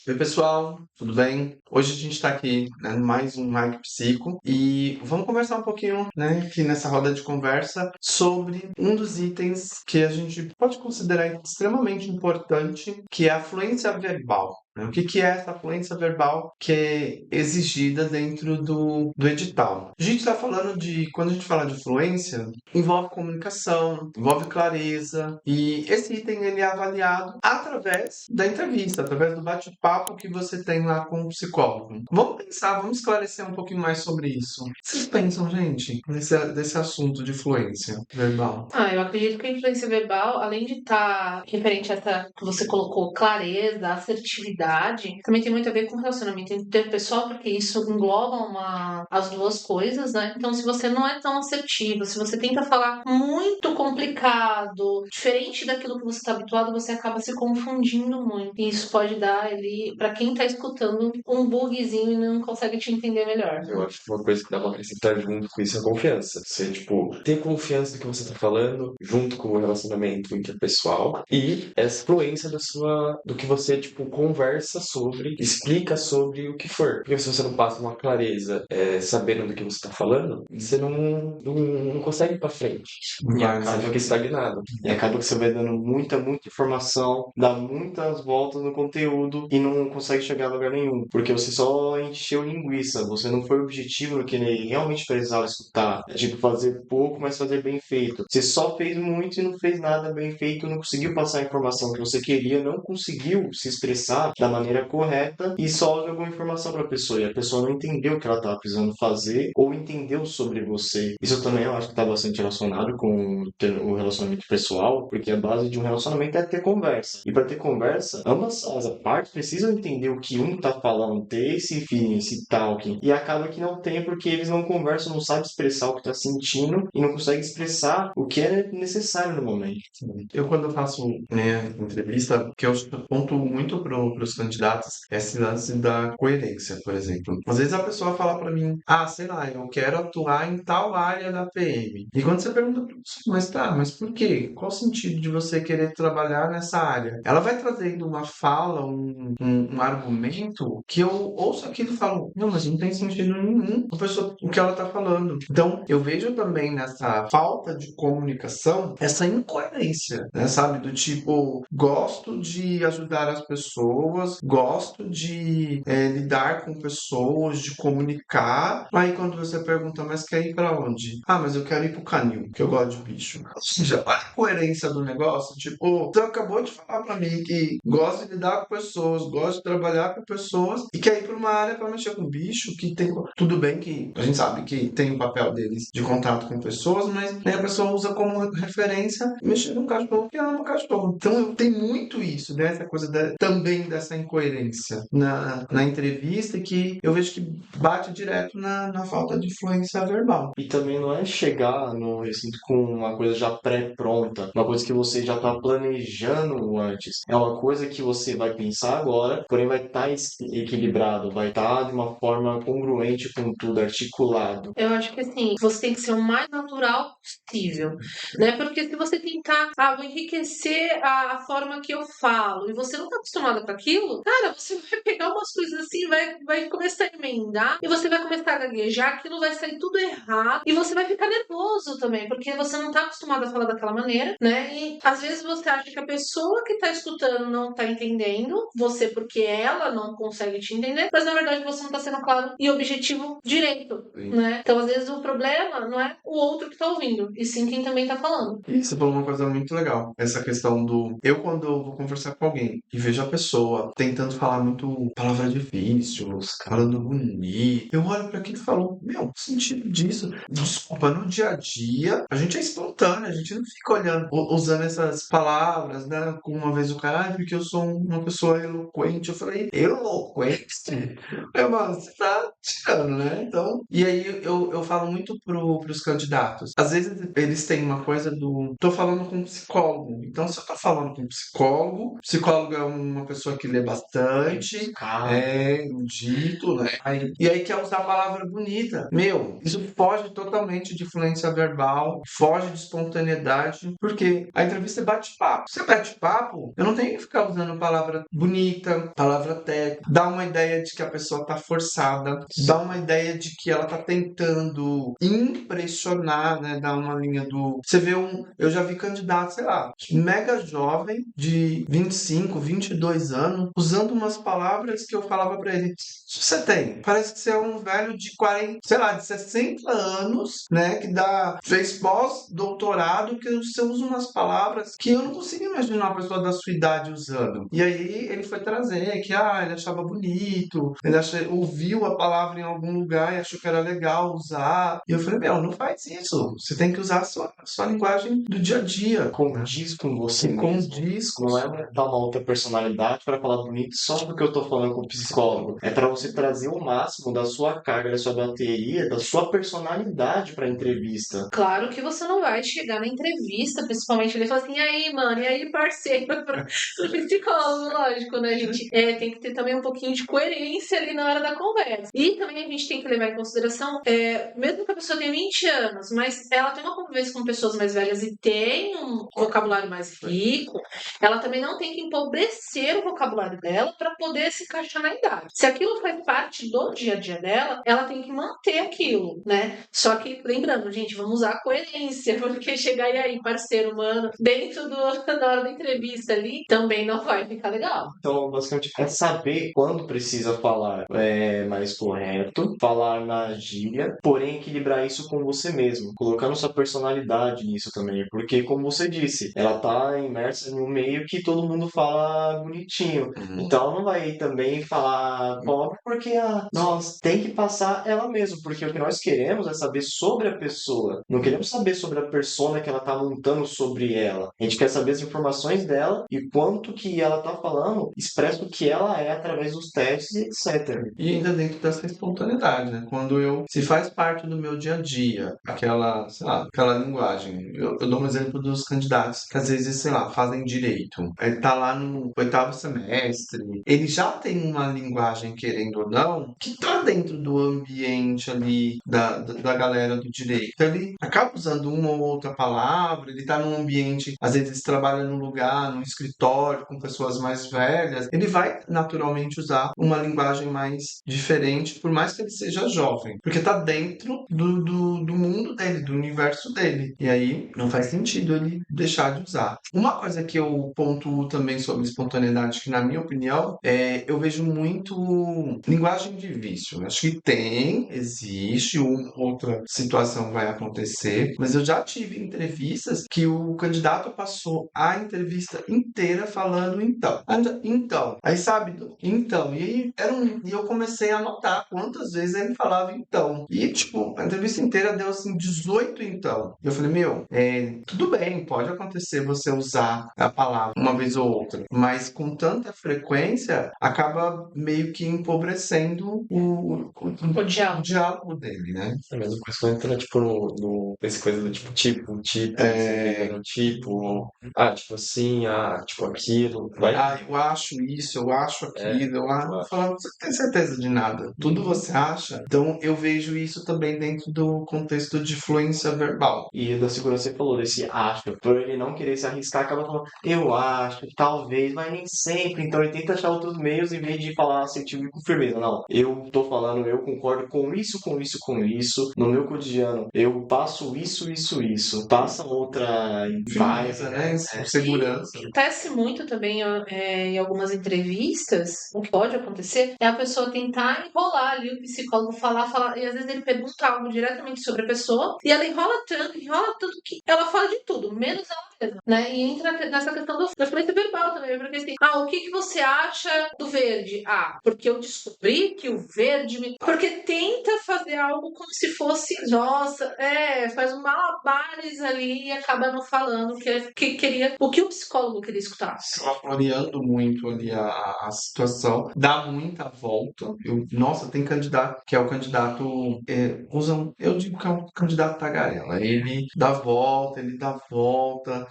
Oi, pessoal, tudo bem? Hoje a gente está aqui, né, no mais um Hack Psico e vamos conversar um pouquinho, né, aqui nessa roda de conversa sobre um dos itens que a gente pode considerar extremamente importante, que é a fluência verbal. Né? O que que é essa fluência verbal que é exigida dentro do edital? A gente está falando de, quando a gente fala de fluência, envolve comunicação, envolve clareza, e esse item ele é avaliado através da entrevista, através do bate-papo que você tem lá com o psicólogo. Vamos pensar, vamos esclarecer um pouquinho mais sobre isso. O que vocês pensam, gente, desse assunto de fluência verbal? Eu acredito que a influência verbal, além de estar referente a essa que você colocou, clareza, assertividade, também tem muito a ver com relacionamento interpessoal, porque isso engloba as duas coisas, né? Então, se você não é tão assertivo, se você tenta falar muito complicado, diferente daquilo que você está habituado, você acaba se confundindo muito. E isso pode dar ali, para quem está escutando, um bugzinho e não consegue te entender melhor. Eu acho que uma coisa que dá pra acrescentar junto com isso é a confiança. Você, tipo, ter confiança no que você tá falando, junto com o relacionamento interpessoal, e essa fluência do que você, tipo, conversa sobre, explica sobre o que for. Porque se você não passa uma clareza, sabendo do que você tá falando, você não consegue ir pra frente. E Vai, você né? fica estagnado. E acaba que você vai dando muita informação, dá muitas voltas no conteúdo e não consegue chegar a lugar nenhum. Porque você só encheu linguiça, você não foi objetivo no que ele realmente precisava escutar. É tipo, fazer pouco, mas fazer bem feito. Você só fez muito e não fez nada bem feito, não conseguiu passar a informação que você queria, não conseguiu se expressar da maneira correta e só jogou informação para a pessoa. E a pessoa não entendeu o que ela estava precisando fazer ou entendeu sobre você. Isso também eu acho que está bastante relacionado com o relacionamento pessoal, porque a base de um relacionamento é ter conversa. E para ter conversa, ambas as partes precisam entender o que um tá falando, ter esse feeling, esse talking. E acaba que não tem porque eles não conversam, não sabem expressar o que tá sentindo e não conseguem expressar o que é necessário no momento. Eu, quando eu faço, né, entrevista, que eu ponto muito para os candidatos é esse lance da coerência, por exemplo. Às vezes a pessoa fala para mim, sei lá, eu quero atuar em tal área da PM. E quando você pergunta, mas por quê? Qual o sentido de você querer trabalhar nessa área? Ela vai trazendo uma fala, um argumento que eu ouço aquilo e falo, não, mas não tem sentido nenhum a pessoa, o que ela está falando. Então, eu vejo também nessa falta de comunicação essa incoerência, né, sabe? Do tipo, gosto de ajudar as pessoas, gosto de lidar com pessoas, de comunicar. Aí quando você pergunta, mas quer ir pra onde? Mas eu quero ir pro canil, que eu gosto de bicho. Ou seja, olha a coerência do negócio. Tipo, você acabou de falar pra mim que gosta de lidar com pessoas, gosta de trabalhar com pessoas e quer ir pra uma área pra mexer com bicho, que tem. Tudo bem que a gente sabe que tem o papel deles de contato com pessoas, mas né, a pessoa usa como referência mexer num cachorro que ama cachorro. Então tem muito isso, né? Essa coisa também dessa incoerência na entrevista que eu vejo que bate direto na falta de influência verbal. E também não é chegar no recinto com uma coisa já pré-pronta, uma coisa que você já está planejando antes. É uma coisa que você vai pensar agora, porém vai estar equilibrado, vai estar de uma forma congruente com tudo, articulado. Eu acho que assim, você tem que ser o mais natural possível, né? Porque se você tentar, vou enriquecer a forma que eu falo, e você não tá acostumada com aquilo, cara, você vai pegar umas coisas assim, vai começar a emendar, e você vai começar a gaguejar, aquilo vai sair tudo errado, e você vai ficar nervoso também, porque você não tá acostumado a falar daquela maneira, né? E às vezes você acha que a pessoa que tá escutando não tá entendendo, você porque ela não consegue te entender, mas na verdade você não tá sendo claro e objetivo direito, Sim. né? Então, às vezes, o problema não é o outro que tá ouvindo, e sim quem também tá falando. E você falou uma coisa muito legal. Essa questão do. Eu, quando eu vou conversar com alguém e vejo a pessoa tentando falar muito palavra difícil, falando bonito, eu olho pra aquilo e falo: Meu, o sentido disso? Desculpa, no dia a dia, a gente é espontâneo, a gente não fica olhando, usando essas palavras, né? Como uma vez o cara, porque eu sou uma pessoa eloquente. Eu falei: Eloquente? Mano, você tá tirando, né? Então. E aí eu falo muito pros candidatos. Às vezes eles têm uma coisa do. Tô falando com um psicólogo. Então, se eu tô falando com um psicólogo é uma pessoa que lê é bastante dito, né? E aí quer usar a palavra bonita. Meu, isso foge totalmente de fluência verbal, foge de espontaneidade, porque a entrevista é bate-papo. Se é bate-papo, eu não tenho que ficar usando palavra bonita, palavra técnica, dá uma ideia de que a pessoa tá forçada, dá uma ideia de que ela tá tentando impressionar, né? Dar uma linha do... Você vê eu já vi candidato, sei lá, mega jovem, de 25, 22 anos, usando umas palavras que eu falava pra ele, você tem, parece que você é um velho de 40, sei lá, de 60 anos, né, que fez pós-doutorado, que você usa umas palavras que eu não consigo imaginar uma pessoa da sua idade usando. E aí ele foi trazer que, ele achava bonito, ouviu a palavra em algum lugar e achou que era legal usar. E eu falei, não faz isso. Você tem que usar a sua linguagem do dia a dia. Condiz com você Que mesmo. condiz com Não é dar uma outra personalidade para falar bonito só porque eu tô falando com o psicólogo. É para você trazer o máximo da sua carga, da sua bateria, da sua personalidade para a entrevista. Claro que você não vai chegar na entrevista, principalmente ele fala assim, e aí, mano, e aí, parceiro, pro psicólogo, lógico, né, gente? Tem que ter também um pouquinho de coerência ali na hora da conversa. E também a gente tem que levar em consideração, mesmo que a pessoa tenha 20 anos, mas ela tem uma convivência com pessoas mais velhas e tem um vocabulário mais rico, ela também não tem que empobrecer o vocabulário dela para poder se encaixar na idade. Se aquilo faz parte do dia a dia dela, ela tem que manter aquilo, né? Só que, lembrando, gente, vamos usar a coerência, porque chegar aí, parceiro humano, dentro da hora da entrevista ali, também não vai ficar legal. Então, basicamente, é saber quando precisa falar mais correto, falar na gíria, porém equilibrar isso com você mesmo, colocando sua personalidade nisso também, porque, como você disse, ela tá imersa em um meio que todo mundo fala bonitinho, então ela não vai também falar pobre porque nós tem que passar ela mesma, porque o que nós queremos é saber sobre a pessoa, não queremos saber sobre a persona que ela tá montando sobre ela, a gente quer saber as informações dela e quanto que ela tá falando expressa o que ela é através dos testes e etc. E ainda dentro dessa espontaneidade, né? Se faz parte do meu dia a dia, sei lá, aquela linguagem. Eu dou um exemplo dos candidatos que às vezes, sei lá, fazem direito. Ele tá lá no 8º semestre, ele já tem uma linguagem, querendo ou não, que tá dentro do ambiente ali da galera do direito. Então ele acaba usando uma ou outra palavra, ele tá num ambiente, às vezes trabalha num lugar, num escritório, com pessoas mais velhas, ele vai naturalmente usar uma linguagem mais diferente, por mais que ele seja jovem, porque tá dentro do mundo dele, do universo dele. E aí não faz sentido ele deixar de usar. Uma coisa que eu pontuo também sobre espontaneidade, que na minha opinião, eu vejo muito linguagem de vício. Acho que existe, uma outra situação vai acontecer, mas eu já tive entrevistas que o candidato passou a entrevista inteira falando então. Então. Aí sabe, então. E eu comecei a notar quantas vezes ele falava então. E, tipo, a entrevista inteira deu assim 18 então. Eu falei, tudo bem, pode acontecer você usar a palavra uma vez ou outra, mas com tanta frequência acaba meio que empobrecendo o diálogo dele, né? É a mesma coisa quando entra, tipo, nesse coisa do tipo assim, tipo aquilo, vai. Eu acho isso, eu acho aquilo, eu acho. Falando, você tem certeza de nada. Tudo você acha. Então eu vejo isso também dentro do contexto de fluência verbal. E da segurança você falou, desse acho, por ele não querer se arriscar, acaba falando, eu acho, talvez, mas nem sempre. Então ele tenta achar outros meios em vez de falar assertivo e com firmeza. Não, eu tô falando, eu concordo com isso, com isso, com isso. No meu cotidiano, eu passo isso, isso, isso. Passa outra Firmeza, né? Segurança. Acontece muito também em algumas entrevistas, o que pode acontecer é a pessoa tentar enrolar ali, o psicólogo falar, e às vezes ele pergunta algo diretamente sobre a pessoa, e ela enrola tanto que ela fala de tudo, menos ela mesma, né? E entra nessa questão da fluência verbal também, porque assim, o que você acha do verde? Porque eu descobri que o verde Porque tenta fazer algo como se fosse, nossa, faz um malabares ali e acaba não falando que queria, o que o psicólogo queria escutar. Floreando muito ali a situação, dá muita volta. Nossa, tem candidato que é o candidato, eu digo que é um candidato tagarela. Ele dá volta,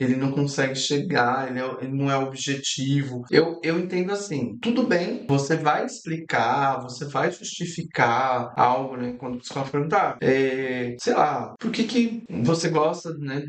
ele não consegue chegar, ele não é objetivo. Eu eu entendo assim, tudo bem, você vai explicar, você vai justificar algo, né? Quando o psicólogo perguntar, sei lá, por que que você gosta, né,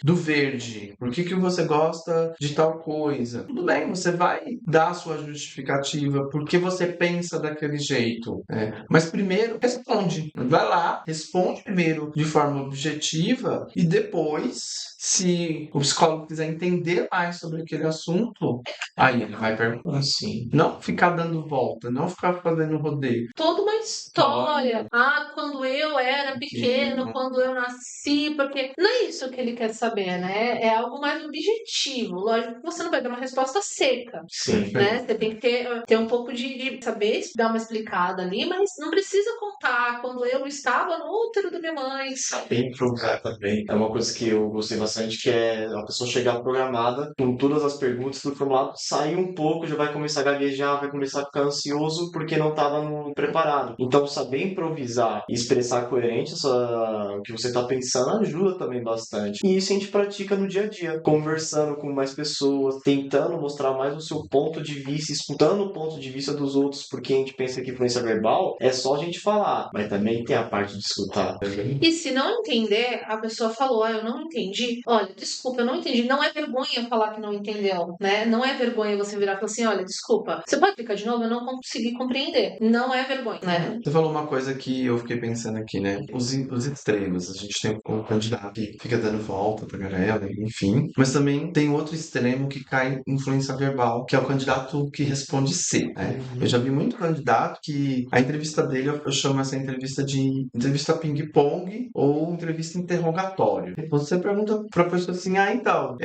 do verde? Por que que você gosta de tal coisa? Tudo bem, você vai dar a sua justificativa, porque você pensa daquele jeito, né? Mas primeiro, responde. Vai lá, responde primeiro de forma objetiva e depois, se o psicólogo quiser entender mais sobre aquele assunto, aí ele vai perguntar. Assim. Não ficar dando volta, não ficar fazendo rodeio. Toda uma história. Ah, quando eu era pequeno, quando eu nasci, porque não é isso que ele quer saber, né? É algo mais objetivo. Lógico que você não vai dar uma resposta seca, Sim. né? Você tem que ter um pouco de saber dar uma explicada ali, mas não precisa contar quando eu estava no útero da minha mãe. Saber improvisar também. É uma coisa que eu gostei bastante, que é a pessoa chegar programada com todas as perguntas do formulário, sair um pouco, já vai começar a gaguejar, vai começar a ficar ansioso porque não estava preparado. Então, saber improvisar e expressar coerente o que você está pensando ajuda também bastante. E isso a gente pratica no dia a dia, conversando com mais pessoas, tentando mostrar mais o seu ponto de vista, escutando o ponto de vista dos outros, porque a gente pensa que influência verbal é só a gente falar, mas também tem a parte de escutar. E se não entender, a pessoa falou, eu não entendi. Olha, desculpa, eu não entendi. Não é vergonha falar que não entendeu, né? Não é vergonha você virar e falar assim, olha, desculpa, você pode explicar de novo? Eu não consegui compreender. Não é vergonha, né? Você falou uma coisa que eu fiquei pensando aqui, né? Os extremos. A gente tem o candidato que fica dando volta, tagarela, enfim. Mas também tem outro extremo que cai em influência verbal, que é o candidato que responde C, né? Eu já vi muito candidato que a entrevista dele, eu chamo essa entrevista de entrevista ping-pong ou entrevista interrogatório. Você pergunta pra pessoa assim, então,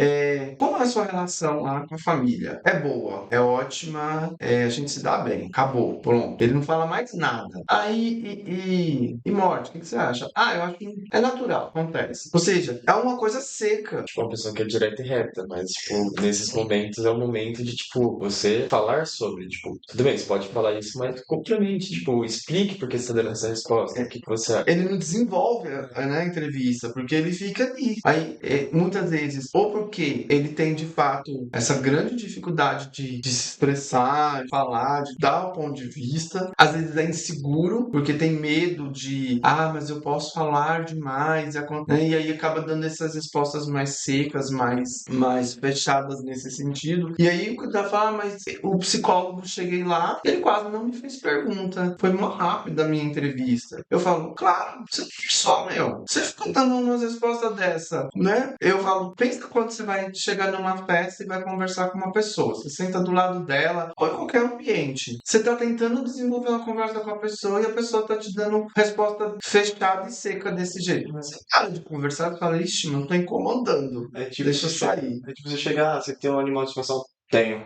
como é a sua relação lá com a família? É boa, é ótima, a gente se dá bem, acabou, pronto. Ele não fala mais nada. Aí, e morte, o que você acha? Eu acho que é natural, acontece. Ou seja, é uma coisa seca. Tipo, uma pessoa que é direta e reta, mas, tipo, nesses momentos é o momento de, tipo, você falar sobre, tipo, tudo bem, você pode falar isso, mas complemente, tipo, explique por que você tá dando essa resposta, o que que você acha. Ele não desenvolve, né, a entrevista, porque ele fica ali. Aí, muitas vezes, ou porque ele tem de fato essa grande dificuldade de se expressar, de falar, de dar o ponto de vista, às vezes é inseguro, porque tem medo de, mas eu posso falar demais, né? E aí acaba dando essas respostas mais secas, mais fechadas nesse sentido. E aí o candidato fala, mas o psicólogo, cheguei lá, ele quase não me fez pergunta. Foi muito rápido a minha entrevista. Eu falo, claro, você só, meu. Você fica dando umas respostas dessa, né? Eu falo, pensa quando você vai chegar numa festa e vai conversar com uma pessoa. Você senta do lado dela, ou em qualquer ambiente. Você tá tentando desenvolver uma conversa com a pessoa e a pessoa tá te dando resposta fechada e seca desse jeito. Você para de conversar e fala, ixi, não tô incomodando. Deixa eu sair. É tipo você chegar, você tem um animal de estimação? Tenho.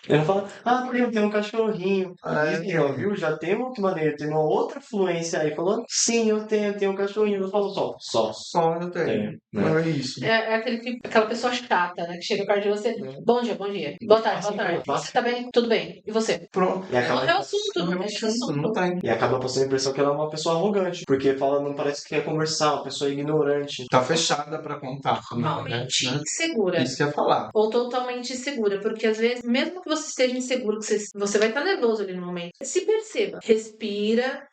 Ele fala, tem um cachorrinho. Isso, ó, viu? Já tem uma outra maneira, tem uma outra fluência aí. Falando, sim, eu tenho um cachorrinho. Eu falo só. Só eu tenho. Não é isso. É aquela pessoa chata, né? Que chega perto de você. Bom dia. Boa tarde. Você tá bem? Tudo bem. E você? Pronto. E acaba, É o assunto, não deixa o assunto. Não tem. e acaba passando a impressão que ela é uma pessoa arrogante. Porque fala, não parece que quer conversar, uma pessoa ignorante. Tá fechada pra contar. Totalmente Né? insegura. Isso que eu ia falar. Ou totalmente insegura, porque às vezes, mesmo que você esteja inseguro, que você vai estar nervoso ali no momento, se perceba, respira,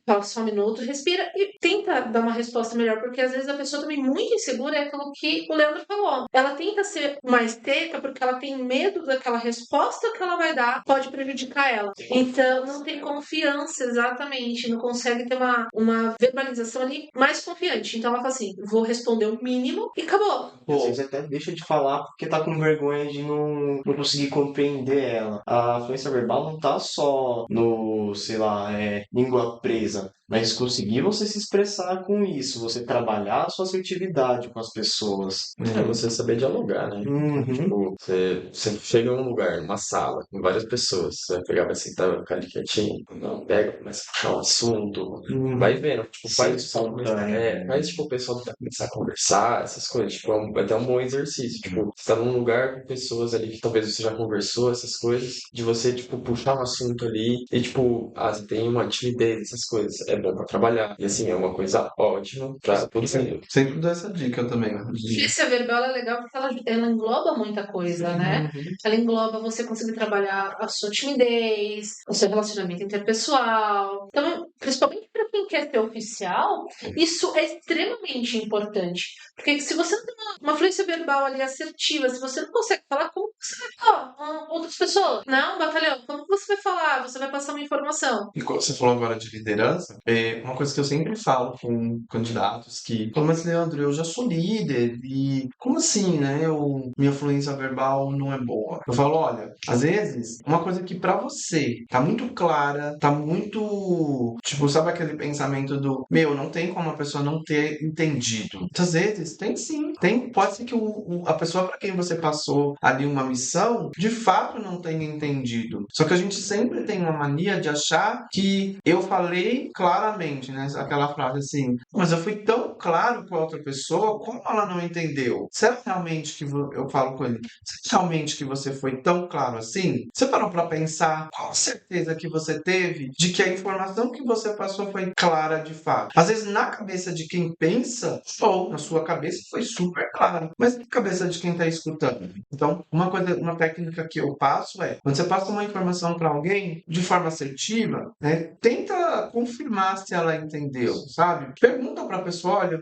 fala só um minuto, respira e tenta dar uma resposta melhor, porque às vezes a pessoa também muito insegura é aquilo que o Leandro falou. Ela tenta ser mais seca porque ela tem medo daquela resposta que ela vai dar pode prejudicar ela. Então não tem confiança, exatamente, não consegue ter uma verbalização ali mais confiante. Então ela fala assim, vou responder o mínimo e acabou. Às vezes até deixa de falar porque tá com vergonha de não conseguir compreender ela. A fluência verbal não tá só no, sei lá, língua presa, mas conseguir você se expressar com isso, você trabalhar a sua assertividade com as pessoas. É você saber dialogar, né? Tipo, você chega em um lugar, numa sala, com várias pessoas, você vai pegar, vai sentar, vai ficar ali quietinho. Não, pega, começa a puxar um assunto, vai vendo, tipo, faz tipo, o pessoal começar a conversar, essas coisas, tipo, é até um bom exercício, tipo, você tá num lugar com pessoas ali que talvez você já conversou, essas coisas, de você, tipo, puxar um assunto ali e, tipo, você tem uma timidez, essas coisas. É é pra trabalhar. E assim, é uma coisa ótima pra todo mundo. Sempre dou essa dica também, né? Influência verbal é legal porque ela engloba muita coisa, né? Uhum. Ela engloba você conseguir trabalhar a sua timidez, o seu relacionamento interpessoal. Então, principalmente para quem quer ser oficial, isso é extremamente importante. Porque se você não tem uma fluência verbal ali assertiva, se você não consegue falar, como você vai falar com outras pessoas? Não, batalhão, como você vai falar? Você vai passar uma informação. E quando você falou agora de liderança, uma coisa que eu sempre falo com candidatos que, pô, mas Leandro, eu já sou líder e como assim, né? Minha fluência verbal não é boa. Eu falo, olha, às vezes, uma coisa que pra você tá muito clara, tá muito, tipo, sabe aquele pensamento do, meu, não tem como a pessoa não ter entendido. Muitas vezes, tem sim. Pode ser que a pessoa pra quem você passou ali uma missão, de fato não tenha entendido. Só que a gente sempre tem uma mania de achar que eu falei claramente, né? Aquela frase assim, mas eu fui tão claro com a outra pessoa, como ela não entendeu? Será realmente que eu falo com ele? Será realmente que você foi tão claro assim? Você parou para pensar qual a certeza que você teve de que a informação que você passou foi clara de fato? Às vezes na cabeça de quem pensa, ou na sua cabeça foi super claro, mas na cabeça de quem está escutando. Então, uma técnica que eu passo é, quando você passa uma informação para alguém de forma assertiva, né, tenta confirmar se ela entendeu, sabe? Pergunta para a pessoa, olha,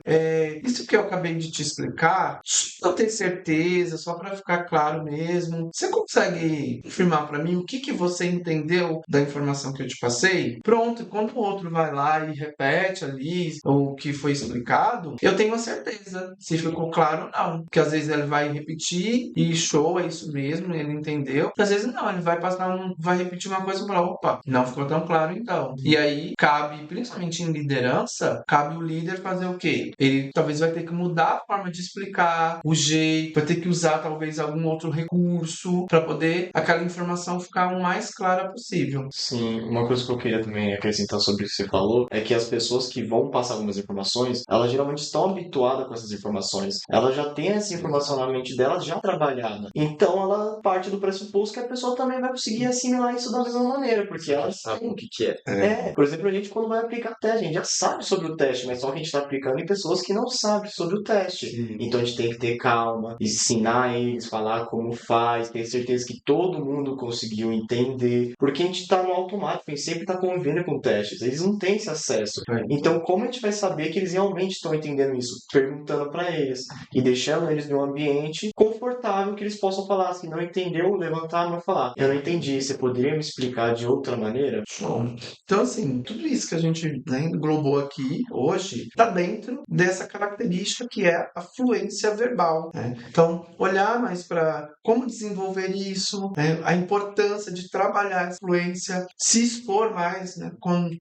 isso que eu acabei de te explicar, só ter certeza, só para ficar claro mesmo. Você consegue confirmar para mim o que você entendeu da informação que eu te passei? Pronto, quando o outro vai lá e repete ali o que foi explicado, eu tenho a certeza se ficou claro ou não. Porque às vezes ele vai repetir e show, é isso mesmo, ele entendeu. Às vezes não, ele vai repetir uma coisa e falar, opa, não ficou tão claro então. E aí cabe, principalmente em liderança, cabe o líder fazer o quê? Ele talvez vai ter que mudar a forma de explicar, o jeito, vai ter que usar talvez algum outro recurso para poder aquela informação ficar o mais clara possível. Sim, uma coisa que eu queria também acrescentar sobre o que você falou é que as pessoas que vão passar algumas informações, elas geralmente estão habituadas com essas informações. Elas já têm essa informação na mente delas já trabalhada. Então ela parte do pressuposto que a pessoa também vai conseguir assimilar isso da mesma maneira, porque ela Sabe o que é? por exemplo, a gente quando vai aplicar teste, a gente já sabe sobre o teste, mas só que a gente está aplicando em pessoas que não sabem sobre o teste. Então a gente tem que ter calma, ensinar eles, falar como faz, ter certeza que todo mundo conseguiu entender, porque a gente está no automático, a gente sempre está convivendo com testes, eles não têm esse acesso. Então como a gente vai saber que eles realmente estão entendendo isso? Perguntando para eles e deixando eles num ambiente confortável que eles possam falar, se não entendeu, levantar a mão e falar, eu não entendi, você poderia me explicar de outra maneira? Bom, então, assim, tudo isso que a gente, né, englobou aqui hoje está dentro dessa característica que é a fluência verbal, né? Então, olhar mais para como desenvolver isso, né, a importância de trabalhar a fluência, se expor mais, né,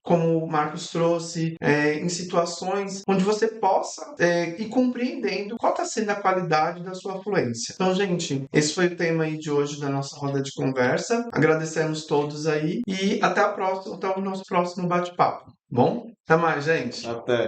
como o Marcos trouxe, em situações onde você possa ir compreendendo qual está sendo a qualidade da sua fluência. Então, gente, esse foi o tema aí de hoje da nossa roda de conversa. Agradecemos todos aí e até o nosso próximo bate-papo. Bom? Até mais, gente. Até.